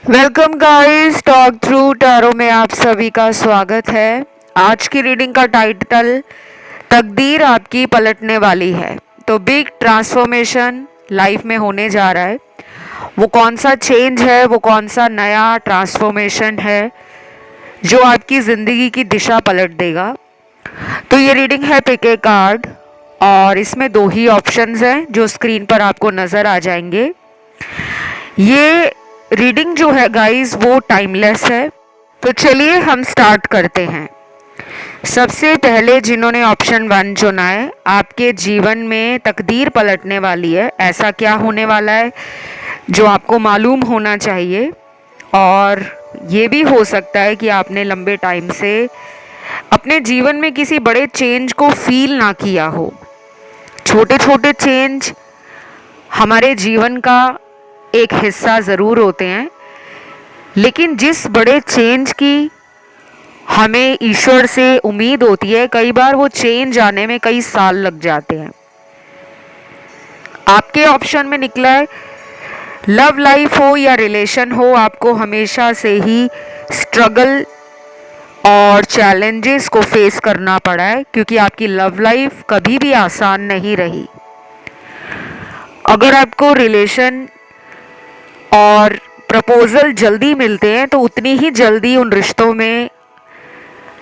Welcome guys, talk through tarot में आप सभी का स्वागत है। आज की रीडिंग का टाइटल तकदीर आपकी पलटने वाली है। तो बिग ट्रांसफॉर्मेशन लाइफ में होने जा रहा है। वो कौन सा चेंज है, वो कौन सा नया ट्रांसफॉर्मेशन है जो आपकी ज़िंदगी की दिशा पलट देगा। तो ये रीडिंग है पिक ए कार्ड और इसमें दो ही ऑप्शंस हैं जो स्क्रीन पर आपको नज़र आ जाएंगे। ये रीडिंग जो है गाइस वो टाइमलेस है। तो चलिए हम स्टार्ट करते हैं। सबसे पहले जिन्होंने ऑप्शन 1 चुना है, आपके जीवन में तकदीर पलटने वाली है। ऐसा क्या होने वाला है जो आपको मालूम होना चाहिए, और ये भी हो सकता है कि आपने लंबे टाइम से अपने जीवन में किसी बड़े चेंज को फील ना किया हो। छोटे छोटे चेंज हमारे जीवन का एक हिस्सा ज़रूर होते हैं, लेकिन जिस बड़े चेंज की हमें ईश्वर से उम्मीद होती है, कई बार वो चेंज आने में कई साल लग जाते हैं। आपके ऑप्शन में निकला है लव लाइफ हो या रिलेशन हो, आपको हमेशा से ही स्ट्रगल और चैलेंजेस को फेस करना पड़ा है, क्योंकि आपकी लव लाइफ कभी भी आसान नहीं रही। अगर आपको रिलेशन और प्रपोजल जल्दी मिलते हैं तो उतनी ही जल्दी उन रिश्तों में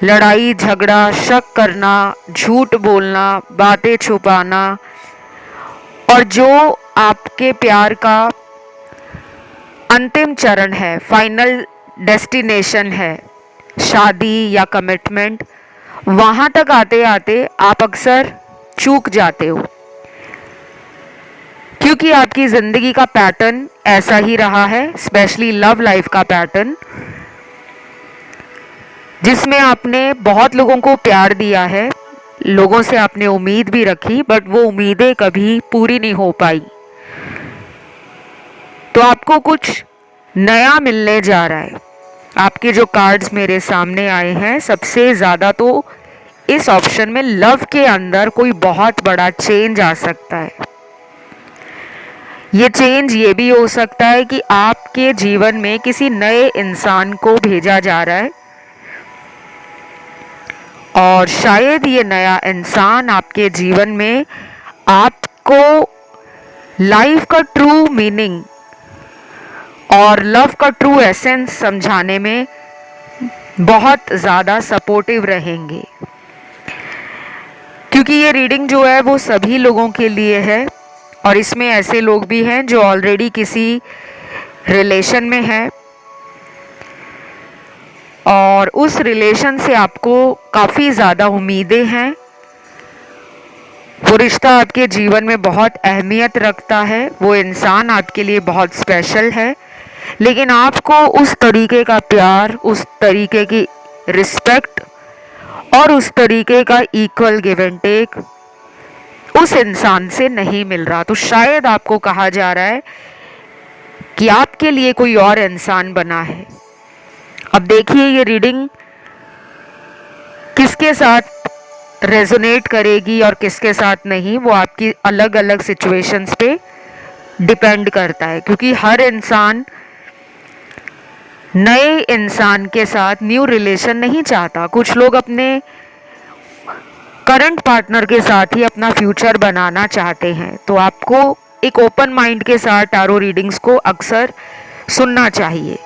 लड़ाई झगड़ा, शक करना, झूठ बोलना, बातें छुपाना, और जो आपके प्यार का अंतिम चरण है, फाइनल डेस्टिनेशन है, शादी या कमिटमेंट, वहाँ तक आते आते आप अक्सर चूक जाते हो, क्योंकि आपकी ज़िंदगी का पैटर्न ऐसा ही रहा है, स्पेशली लव लाइफ का पैटर्न, जिसमें आपने बहुत लोगों को प्यार दिया है, लोगों से आपने उम्मीद भी रखी, बट वो उम्मीदें कभी पूरी नहीं हो पाई। तो आपको कुछ नया मिलने जा रहा है। आपके जो कार्ड्स मेरे सामने आए हैं, सबसे ज़्यादा तो इस ऑप्शन में लव के अंदर कोई बहुत बड़ा चेंज आ सकता है। ये चेंज ये भी हो सकता है कि आपके जीवन में किसी नए इंसान को भेजा जा रहा है, और शायद ये नया इंसान आपके जीवन में आपको लाइफ का ट्रू मीनिंग और लव का ट्रू एसेंस समझाने में बहुत ज़्यादा सपोर्टिव रहेंगे, क्योंकि ये रीडिंग जो है वो सभी लोगों के लिए है, और इसमें ऐसे लोग भी हैं जो ऑलरेडी किसी रिलेशन में हैं और उस रिलेशन से आपको काफ़ी ज़्यादा उम्मीदें हैं। वो रिश्ता आपके जीवन में बहुत अहमियत रखता है, वो इंसान आपके लिए बहुत स्पेशल है, लेकिन आपको उस तरीके का प्यार, उस तरीके की रिस्पेक्ट और उस तरीके का इक्वल गिव एंड टेक उस इंसान से नहीं मिल रहा। तो शायद आपको कहा जा रहा है कि आपके लिए कोई और इंसान बना है। अब देखिए ये रीडिंग किसके साथ रेजोनेट करेगी और किसके साथ नहीं, वो आपकी अलग अलग सिचुएशंस पे डिपेंड करता है, क्योंकि हर इंसान नए इंसान के साथ न्यू रिलेशन नहीं चाहता। कुछ लोग अपने करंट पार्टनर के साथ ही अपना फ्यूचर बनाना चाहते हैं। तो आपको एक ओपन माइंड के साथ टैरो रीडिंग्स को अक्सर सुनना चाहिए।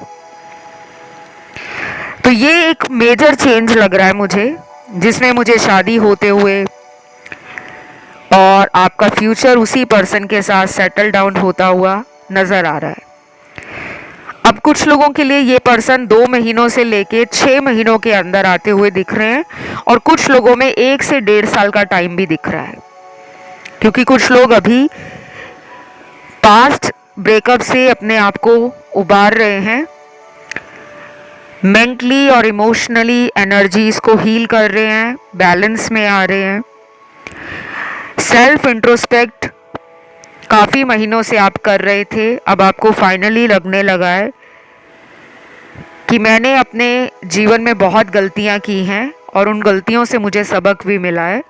तो ये एक मेजर चेंज लग रहा है मुझे, जिसमें मुझे शादी होते हुए और आपका फ्यूचर उसी पर्सन के साथ सेटल डाउन होता हुआ नज़र आ रहा है। अब कुछ लोगों के लिए ये पर्सन 2 महीनों से लेके 6 महीनों के अंदर आते हुए दिख रहे हैं, और कुछ लोगों में 1 से 1.5 साल का टाइम भी दिख रहा है, क्योंकि कुछ लोग अभी पास्ट ब्रेकअप से अपने आप को उबार रहे हैं, मेंटली और इमोशनली एनर्जीज को हील कर रहे हैं, बैलेंस में आ रहे हैं। सेल्फ इंट्रोस्पेक्ट काफ़ी महीनों से आप कर रहे थे, अब आपको फाइनली लगने लगा है कि मैंने अपने जीवन में बहुत गलतियां की हैं और उन गलतियों से मुझे सबक भी मिला है।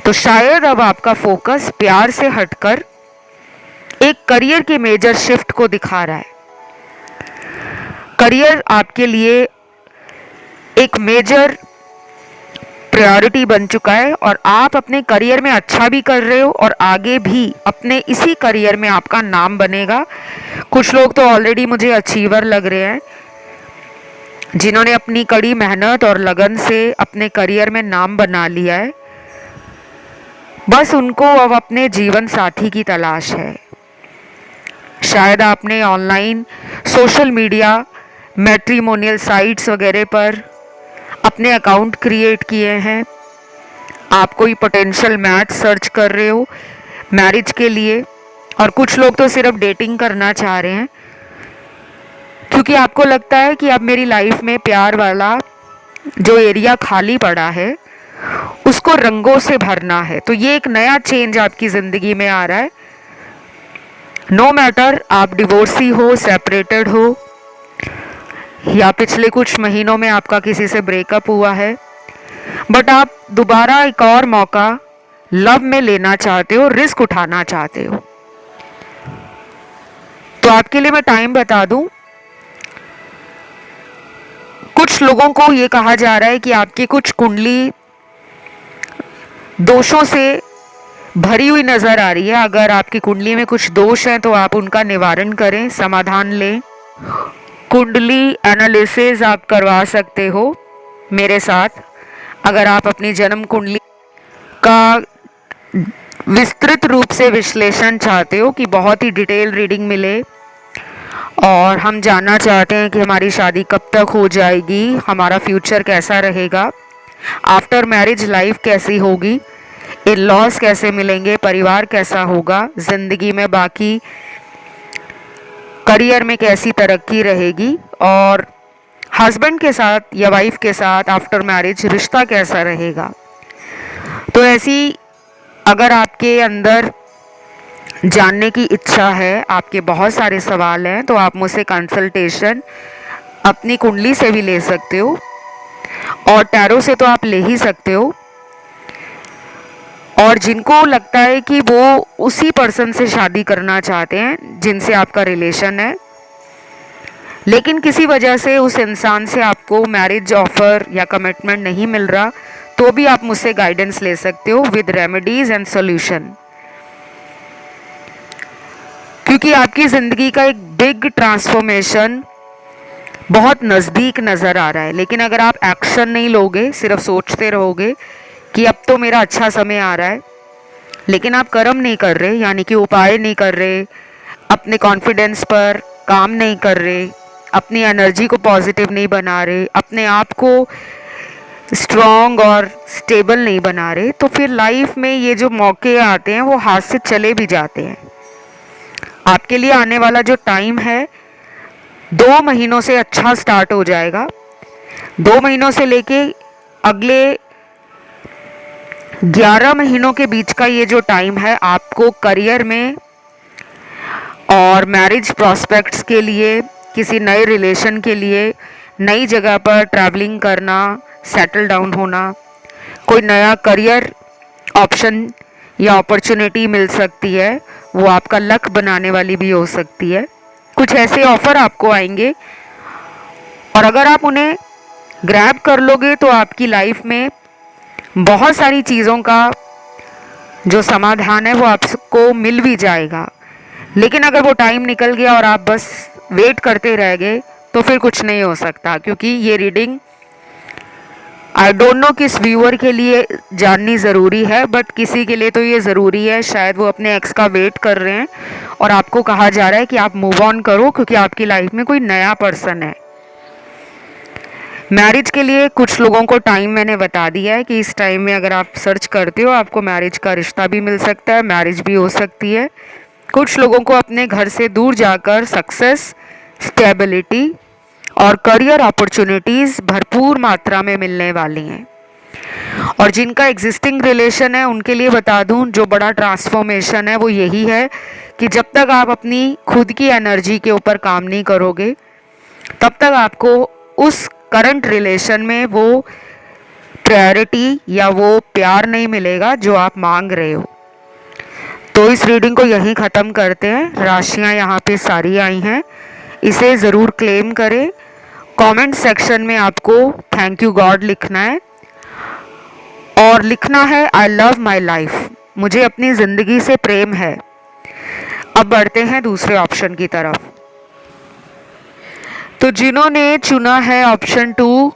तो शायद अब आपका फोकस प्यार से हटकर एक करियर की मेजर शिफ्ट को दिखा रहा है। करियर आपके लिए एक मेजर प्रायोरिटी बन चुका है और आप अपने करियर में अच्छा भी कर रहे हो और आगे भी अपने इसी करियर में आपका नाम बनेगा। कुछ लोग तो ऑलरेडी मुझे अचीवर लग रहे हैं, जिन्होंने अपनी कड़ी मेहनत और लगन से अपने करियर में नाम बना लिया है। बस उनको अब अपने जीवन साथी की तलाश है। शायद आपने online social media matrimonial sites वगैरह पर अपने अकाउंट क्रिएट किए हैं। आप कोई पोटेंशियल मैच सर्च कर रहे हो मैरिज के लिए, और कुछ लोग तो सिर्फ डेटिंग करना चाह रहे हैं, क्योंकि आपको लगता है कि अब मेरी लाइफ में प्यार वाला जो एरिया खाली पड़ा है उसको रंगों से भरना है। तो ये एक नया चेंज आपकी ज़िंदगी में आ रहा है। नो मैटर आप डिवोर्सी हो, सेपरेटेड हो, या पिछले कुछ महीनों में आपका किसी से ब्रेकअप हुआ है, बट आप दोबारा एक और मौका लव में लेना चाहते हो, रिस्क उठाना चाहते हो। तो आपके लिए मैं टाइम बता दूं, कुछ लोगों को ये कहा जा रहा है कि आपकी कुछ कुंडली दोषों से भरी हुई नजर आ रही है। अगर आपकी कुंडली में कुछ दोष हैं तो आप उनका निवारण करें, समाधान लें। कुंडली एनालिसिस आप करवा सकते हो मेरे साथ। अगर आप अपनी जन्म कुंडली का विस्तृत रूप से विश्लेषण चाहते हो कि बहुत ही डिटेल रीडिंग मिले, और हम जानना चाहते हैं कि हमारी शादी कब तक हो जाएगी, हमारा फ्यूचर कैसा रहेगा, आफ्टर मैरिज लाइफ कैसी होगी, इन लॉस कैसे मिलेंगे, परिवार कैसा होगा, ज़िंदगी में बाकी करियर में कैसी तरक्की रहेगी, और हस्बैंड के साथ या वाइफ के साथ आफ्टर मैरिज रिश्ता कैसा रहेगा। तो ऐसी अगर आपके अंदर जानने की इच्छा है, आपके बहुत सारे सवाल हैं, तो आप मुझसे कंसल्टेशन अपनी कुंडली से भी ले सकते हो, और टैरो से तो आप ले ही सकते हो। और जिनको लगता है कि वो उसी पर्सन से शादी करना चाहते हैं जिनसे आपका रिलेशन है, लेकिन किसी वजह से उस इंसान से आपको मैरिज ऑफर या कमिटमेंट नहीं मिल रहा, तो भी आप मुझसे गाइडेंस ले सकते हो विद रेमेडीज एंड सॉल्यूशन। क्योंकि आपकी ज़िंदगी का एक बिग ट्रांसफॉर्मेशन बहुत नज़दीक नज़र आ रहा है। लेकिन अगर आप एक्शन नहीं लोगे, सिर्फ सोचते रहोगे कि अब तो मेरा अच्छा समय आ रहा है, लेकिन आप कर्म नहीं कर रहे, यानी कि उपाय नहीं कर रहे, अपने कॉन्फिडेंस पर काम नहीं कर रहे, अपनी एनर्जी को पॉजिटिव नहीं बना रहे, अपने आप को स्ट्रॉन्ग और स्टेबल नहीं बना रहे, तो फिर लाइफ में ये जो मौके आते हैं वो हाथ से चले भी जाते हैं। आपके लिए आने वाला जो टाइम है 2 महीनों से अच्छा स्टार्ट हो जाएगा। 2 महीनों से लेके अगले 11 महीनों के बीच का ये जो टाइम है, आपको करियर में और मैरिज प्रॉस्पेक्ट्स के लिए, किसी नए रिलेशन के लिए, नई जगह पर ट्रैवलिंग करना, सेटल डाउन होना, कोई नया करियर ऑप्शन या अपॉर्चुनिटी मिल सकती है, वो आपका लक बनाने वाली भी हो सकती है। कुछ ऐसे ऑफर आपको आएंगे, और अगर आप उन्हें ग्रैब कर लोगे तो आपकी लाइफ में बहुत सारी चीज़ों का जो समाधान है वो आपको मिल भी जाएगा। लेकिन अगर वो टाइम निकल गया और आप बस वेट करते रह गए तो फिर कुछ नहीं हो सकता। क्योंकि ये रीडिंग आई डोंट नो किस व्यूअर के लिए जाननी ज़रूरी है, बट किसी के लिए तो ये ज़रूरी है। शायद वो अपने एक्स का वेट कर रहे हैं और आपको कहा जा रहा है कि आप मूव ऑन करो, क्योंकि आपकी लाइफ में कोई नया पर्सन है। मैरिज के लिए कुछ लोगों को टाइम मैंने बता दिया है कि इस टाइम में अगर आप सर्च करते हो आपको मैरिज का रिश्ता भी मिल सकता है, मैरिज भी हो सकती है। कुछ लोगों को अपने घर से दूर जाकर सक्सेस, स्टेबिलिटी और करियर अपॉर्चुनिटीज़ भरपूर मात्रा में मिलने वाली हैं। और जिनका एग्जिस्टिंग रिलेशन है उनके लिए बता दूं, जो बड़ा ट्रांसफॉर्मेशन है वो यही है कि जब तक आप अपनी खुद की एनर्जी के ऊपर काम नहीं करोगे, तब तक आपको उस करंट रिलेशन में वो प्रायोरिटी या वो प्यार नहीं मिलेगा जो आप मांग रहे हो। तो इस रीडिंग को यहीं ख़त्म करते हैं। राशियाँ यहाँ पे सारी आई हैं, इसे ज़रूर क्लेम करें। कमेंट सेक्शन में आपको थैंक यू गॉड लिखना है और लिखना है आई लव माई लाइफ, मुझे अपनी ज़िंदगी से प्रेम है। अब बढ़ते हैं दूसरे ऑप्शन की तरफ। तो जिन्होंने चुना है ऑप्शन 2,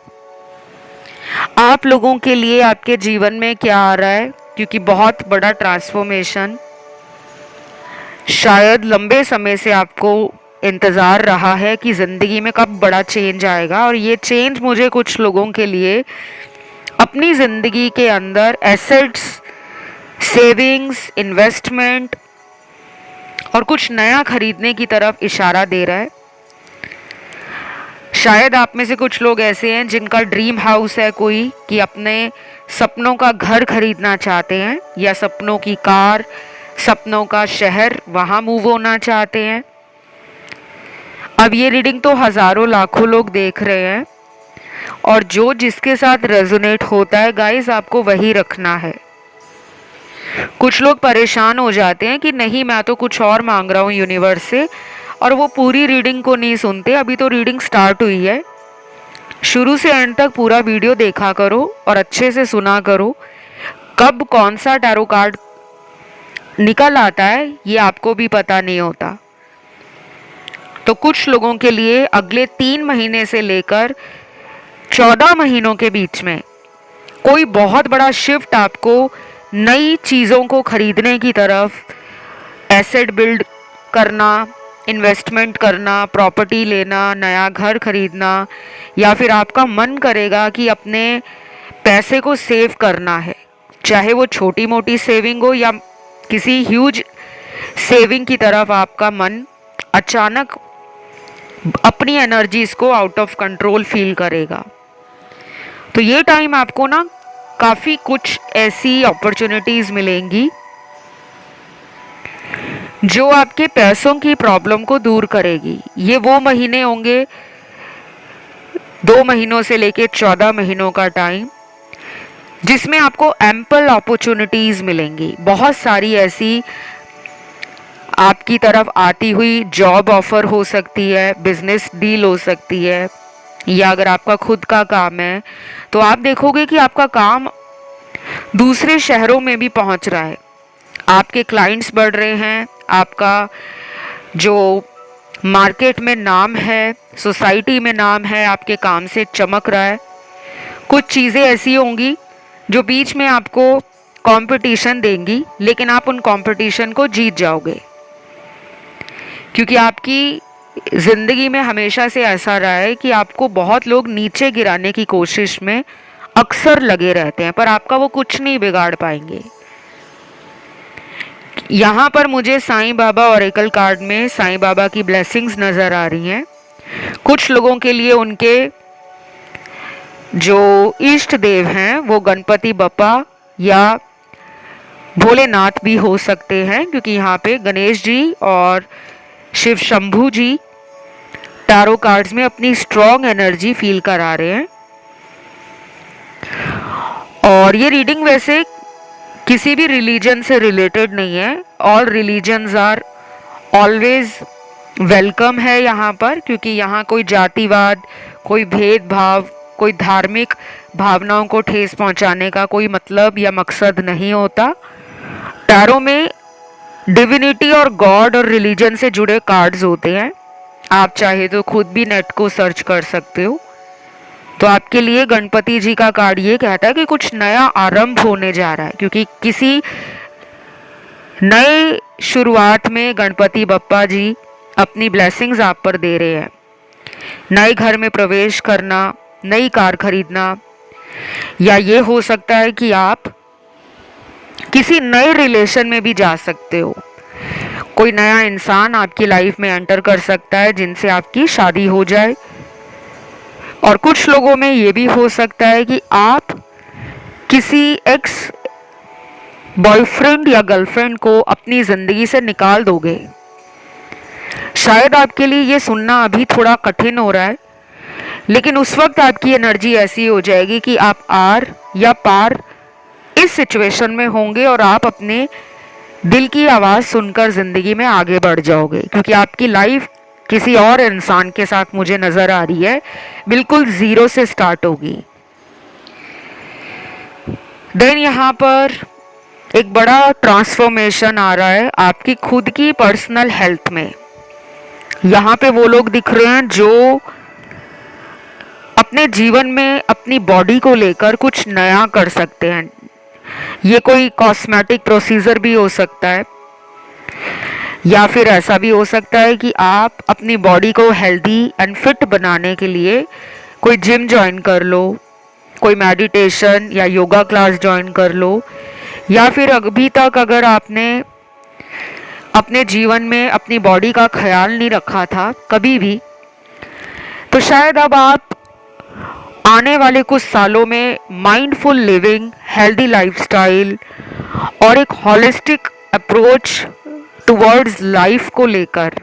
आप लोगों के लिए आपके जीवन में क्या आ रहा है, क्योंकि बहुत बड़ा ट्रांसफॉर्मेशन शायद लंबे समय से आपको इंतज़ार रहा है कि ज़िंदगी में कब बड़ा चेंज आएगा, और ये चेंज मुझे कुछ लोगों के लिए अपनी ज़िंदगी के अंदर एसेट्स, सेविंग्स, इन्वेस्टमेंट और कुछ नया खरीदने की तरफ इशारा दे रहा है। शायद आप में से कुछ लोग ऐसे हैं जिनका ड्रीम हाउस है कोई, कि अपने सपनों का घर खरीदना चाहते हैं, या सपनों की कार, सपनों का शहर, वहाँ मूव होना चाहते हैं। अब ये रीडिंग तो हज़ारों लाखों लोग देख रहे हैं, और जो जिसके साथ रेजोनेट होता है गाइस, आपको वही रखना है। कुछ लोग परेशान हो जाते हैं कि नहीं, मैं तो कुछ और मांग रहा हूँ यूनिवर्स से, और वो पूरी रीडिंग को नहीं सुनते। अभी तो रीडिंग स्टार्ट हुई है, शुरू से एंड तक पूरा वीडियो देखा करो और अच्छे से सुना करो। कब कौन सा टैरो कार्ड निकल आता है ये आपको भी पता नहीं होता। तो कुछ लोगों के लिए अगले 3 महीने से लेकर 14 महीनों के बीच में कोई बहुत बड़ा शिफ्ट आपको नई चीज़ों को खरीदने की तरफ, एसेट बिल्ड करना, इन्वेस्टमेंट करना, प्रॉपर्टी लेना, नया घर खरीदना, या फिर आपका मन करेगा कि अपने पैसे को सेव करना है, चाहे वो छोटी मोटी सेविंग हो या किसी ह्यूज सेविंग की तरफ आपका मन अचानक अपनी एनर्जीज को आउट ऑफ कंट्रोल फील करेगा। तो ये टाइम आपको ना काफ़ी कुछ ऐसी अपॉर्चुनिटीज़ मिलेंगी जो आपके पैसों की प्रॉब्लम को दूर करेगी। ये वो महीने होंगे, 2 महीनों से लेके 14 महीनों का टाइम, जिसमें आपको एम्पल अपॉर्चुनिटीज़ मिलेंगी। बहुत सारी ऐसी आपकी तरफ आती हुई जॉब ऑफर हो सकती है, बिजनेस डील हो सकती है, या अगर आपका खुद का काम है तो आप देखोगे कि आपका काम दूसरे शहरों में भी पहुंच रहा है, आपके क्लाइंट्स बढ़ रहे हैं, आपका जो मार्केट में नाम है, सोसाइटी में नाम है, आपके काम से चमक रहा है। कुछ चीज़ें ऐसी होंगी जो बीच में आपको कंपटीशन देंगी, लेकिन आप उन कंपटीशन को जीत जाओगे, क्योंकि आपकी ज़िंदगी में हमेशा से ऐसा रहा है कि आपको बहुत लोग नीचे गिराने की कोशिश में अक्सर लगे रहते हैं, पर आपका वो कुछ नहीं बिगाड़ पाएंगे। यहाँ पर मुझे साईं बाबा ऑरेकल कार्ड में साईं बाबा की ब्लेसिंग्स नज़र आ रही हैं। कुछ लोगों के लिए उनके जो इष्ट देव हैं वो गणपति बप्पा या भोलेनाथ भी हो सकते हैं, क्योंकि यहाँ पे गणेश जी और शिव शंभू जी टैरो कार्ड्स में अपनी स्ट्रॉन्ग एनर्जी फील करा रहे हैं। और ये रीडिंग वैसे किसी भी रिलीजन से रिलेटेड नहीं है। All religions are always welcome है यहाँ पर, क्योंकि यहाँ कोई जातिवाद, कोई भेदभाव, कोई धार्मिक भावनाओं को ठेस पहुँचाने का कोई मतलब या मकसद नहीं होता। टैरो में डिविनिटी और गॉड और रिलीजन से जुड़े कार्ड्स होते हैं। आप चाहे तो खुद भी नेट को सर्च कर सकते हो। तो आपके लिए गणपति जी का कार्ड ये कहता है कि कुछ नया आरंभ होने जा रहा है, क्योंकि किसी नए शुरुआत में गणपति बप्पा जी अपनी ब्लेसिंग्स आप पर दे रहे हैं। नए घर में प्रवेश करना, नई कार खरीदना, या ये हो सकता है कि आप किसी नए रिलेशन में भी जा सकते हो। कोई नया इंसान आपकी लाइफ में एंटर कर सकता है जिनसे आपकी शादी हो जाए। और कुछ लोगों में ये भी हो सकता है कि आप किसी एक्स बॉयफ्रेंड या गर्लफ्रेंड को अपनी ज़िंदगी से निकाल दोगे। शायद आपके लिए ये सुनना अभी थोड़ा कठिन हो रहा है, लेकिन उस वक्त आपकी एनर्जी ऐसी हो जाएगी कि आप आर या पार इस सिचुएशन में होंगे और आप अपने दिल की आवाज़ सुनकर ज़िंदगी में आगे बढ़ जाओगे, क्योंकि आपकी लाइफ किसी और इंसान के साथ मुझे नज़र आ रही है, बिल्कुल ज़ीरो से स्टार्ट होगी। देन यहाँ पर एक बड़ा ट्रांसफॉर्मेशन आ रहा है आपकी खुद की पर्सनल हेल्थ में। यहाँ पे वो लोग दिख रहे हैं जो अपने जीवन में अपनी बॉडी को लेकर कुछ नया कर सकते हैं। ये कोई कॉस्मेटिक प्रोसीजर भी हो सकता है, या फिर ऐसा भी हो सकता है कि आप अपनी बॉडी को हेल्दी एंड फिट बनाने के लिए कोई जिम ज्वाइन कर लो, कोई मेडिटेशन या योगा क्लास ज्वाइन कर लो, या फिर अभी तक अगर आपने अपने जीवन में अपनी बॉडी का ख्याल नहीं रखा था कभी भी, तो शायद अब आप आने वाले कुछ सालों में माइंडफुल लिविंग, हेल्दी लाइफस्टाइल और एक हॉलिस्टिक अप्रोच टुवर्ड्स लाइफ को लेकर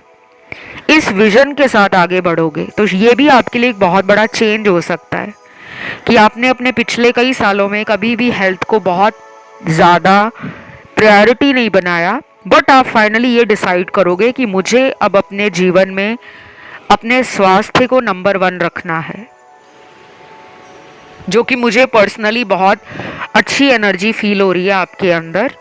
इस विजन के साथ आगे बढ़ोगे। तो ये भी आपके लिए एक बहुत बड़ा चेंज हो सकता है कि आपने अपने पिछले कई सालों में कभी भी हेल्थ को बहुत ज़्यादा प्रायोरिटी नहीं बनाया, बट आप फाइनली ये डिसाइड करोगे कि मुझे अब अपने जीवन में अपने स्वास्थ्य को नंबर 1 रखना है, जो कि मुझे पर्सनली बहुत अच्छी एनर्जी फील हो रही है आपके अंदर।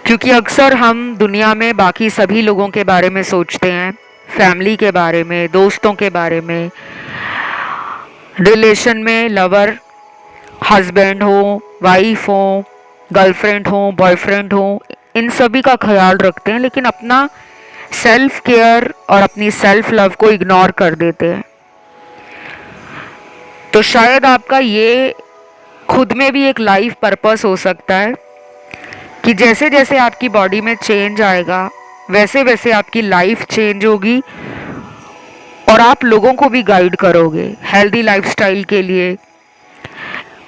क्योंकि अक्सर हम दुनिया में बाकी सभी लोगों के बारे में सोचते हैं, फैमिली के बारे में, दोस्तों के बारे में, रिलेशन में लवर हस्बैंड हो, वाइफ हो, गर्लफ्रेंड हो, बॉयफ्रेंड हो, इन सभी का ख्याल रखते हैं, लेकिन अपना सेल्फ केयर और अपनी सेल्फ लव को इग्नोर कर देते हैं। तो शायद आपका ये खुद में भी एक लाइफ पर्पस हो सकता है कि जैसे जैसे आपकी बॉडी में चेंज आएगा वैसे वैसे आपकी लाइफ चेंज होगी और आप लोगों को भी गाइड करोगे हेल्दी लाइफस्टाइल के लिए।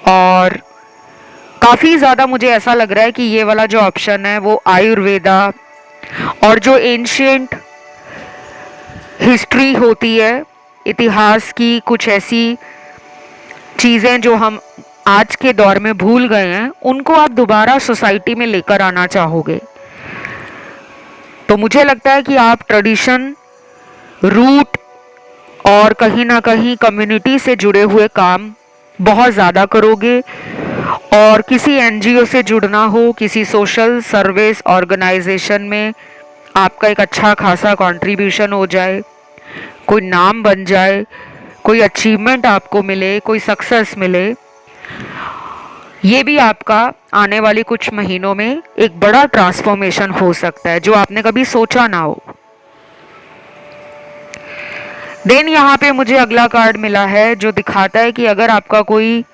और काफ़ी ज़्यादा मुझे ऐसा लग रहा है कि ये वाला जो ऑप्शन है वो आयुर्वेदा और जो एंशिएंट हिस्ट्री होती है, इतिहास की कुछ ऐसी चीज़ें जो हम आज के दौर में भूल गए हैं, उनको आप दोबारा सोसाइटी में लेकर आना चाहोगे। तो मुझे लगता है कि आप ट्रेडिशन, रूट और कहीं ना कहीं कम्युनिटी से जुड़े हुए काम बहुत ज़्यादा करोगे। और किसी एनजीओ से जुड़ना हो, किसी सोशल सर्विस ऑर्गेनाइजेशन में आपका एक अच्छा खासा कंट्रीब्यूशन हो जाए, कोई नाम बन जाए, कोई अचीवमेंट आपको मिले, कोई सक्सेस मिले, ये भी आपका आने वाले कुछ महीनों में एक बड़ा ट्रांसफॉर्मेशन हो सकता है जो आपने कभी सोचा ना हो। देन यहाँ पे मुझे अगला कार्ड मिला है जो दिखाता है कि अगर आपका कोई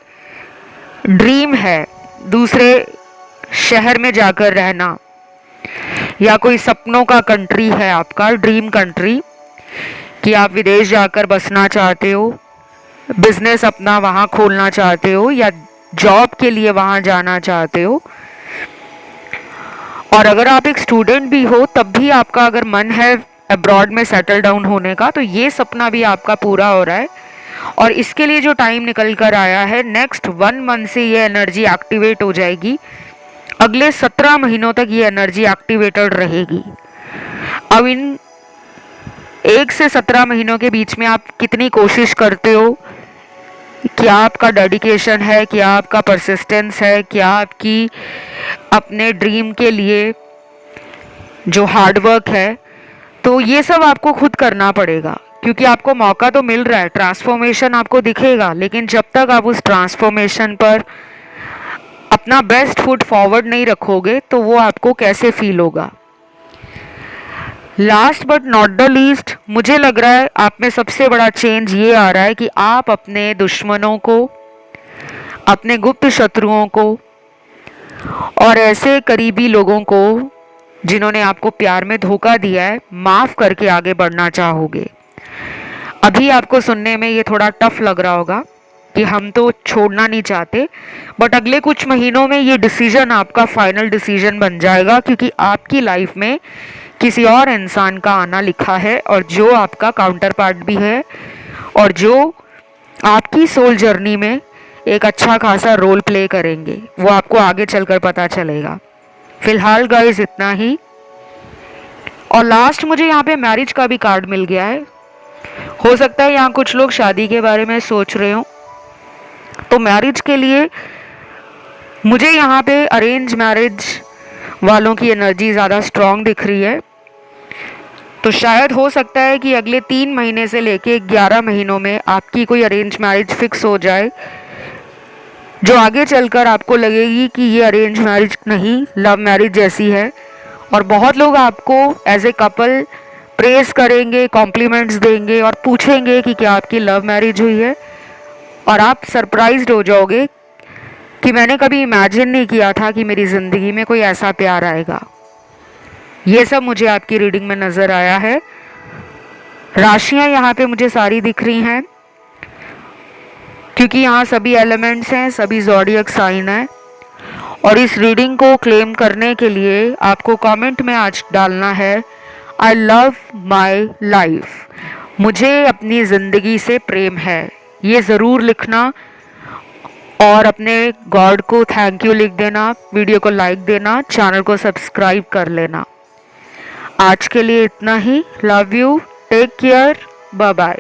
ड्रीम है दूसरे शहर में जाकर रहना, या कोई सपनों का कंट्री है आपका ड्रीम कंट्री, कि आप विदेश जाकर बसना चाहते हो, बिजनेस अपना वहाँ खोलना चाहते हो, या जॉब के लिए वहाँ जाना चाहते हो, और अगर आप एक स्टूडेंट भी हो तब भी आपका अगर मन है अब्रॉड में सेटल डाउन होने का, तो ये सपना भी आपका पूरा हो रहा है। और इसके लिए जो टाइम निकल कर आया है, नेक्स्ट 1 मंथ से ये एनर्जी एक्टिवेट हो जाएगी। अगले 17 महीनों तक ये एनर्जी एक्टिवेटेड रहेगी। अब इन 1 से 17 महीनों के बीच में आप कितनी कोशिश करते हो, क्या आपका डेडिकेशन है, क्या आपका परसिस्टेंस है, क्या आपकी अपने ड्रीम के लिए जो हार्डवर्क है, तो ये सब आपको खुद करना पड़ेगा। क्योंकि आपको मौका तो मिल रहा है, ट्रांसफॉर्मेशन आपको दिखेगा, लेकिन जब तक आप उस ट्रांसफॉर्मेशन पर अपना बेस्ट फुट फॉरवर्ड नहीं रखोगे तो वो आपको कैसे फील होगा। Last but not the least, मुझे लग रहा है आप में सबसे बड़ा चेंज ये आ रहा है कि आप अपने दुश्मनों को, अपने गुप्त शत्रुओं को और ऐसे करीबी लोगों को जिन्होंने आपको प्यार में धोखा दिया है, माफ़ करके आगे बढ़ना चाहोगे। अभी आपको सुनने में ये थोड़ा टफ लग रहा होगा कि हम तो छोड़ना नहीं चाहते, बट अगले कुछ महीनों में ये डिसीजन आपका फाइनल डिसीजन बन जाएगा, क्योंकि आपकी लाइफ में किसी और इंसान का आना लिखा है, और जो आपका काउंटर पार्ट भी है और जो आपकी सोल जर्नी में एक अच्छा खासा रोल प्ले करेंगे, वो आपको आगे चलकर पता चलेगा। फिलहाल गाइस इतना ही। और लास्ट मुझे यहाँ पे मैरिज का भी कार्ड मिल गया है। हो सकता है यहाँ कुछ लोग शादी के बारे में सोच रहे हो। तो मैरिज के लिए मुझे यहाँ पे अरेंज मैरिज वालों की एनर्जी ज़्यादा स्ट्रॉन्ग दिख रही है। तो शायद हो सकता है कि अगले 3 महीने से लेके 11 महीनों में आपकी कोई अरेंज मैरिज फिक्स हो जाए, जो आगे चलकर आपको लगेगी कि ये अरेंज मैरिज नहीं, लव मैरिज जैसी है। और बहुत लोग आपको एज ए कपल प्रेज करेंगे, कॉम्प्लीमेंट्स देंगे और पूछेंगे कि क्या आपकी लव मैरिज हुई है। और आप सरप्राइज्ड हो जाओगे कि मैंने कभी इमेजिन नहीं किया था कि मेरी ज़िंदगी में कोई ऐसा प्यार आएगा। ये सब मुझे आपकी रीडिंग में नज़र आया है। राशियाँ यहाँ पे मुझे सारी दिख रही हैं, क्योंकि यहाँ सभी एलिमेंट्स हैं, सभी ज़ोडिएक साइन है। और इस रीडिंग को क्लेम करने के लिए आपको कमेंट में आज डालना है आई लव माई लाइफ, मुझे अपनी ज़िंदगी से प्रेम है, ये ज़रूर लिखना। और अपने गॉड को थैंक यू लिख देना, वीडियो को लाइक देना, चैनल को सब्सक्राइब कर लेना। आज के लिए इतना ही। Love you, take care, bye bye.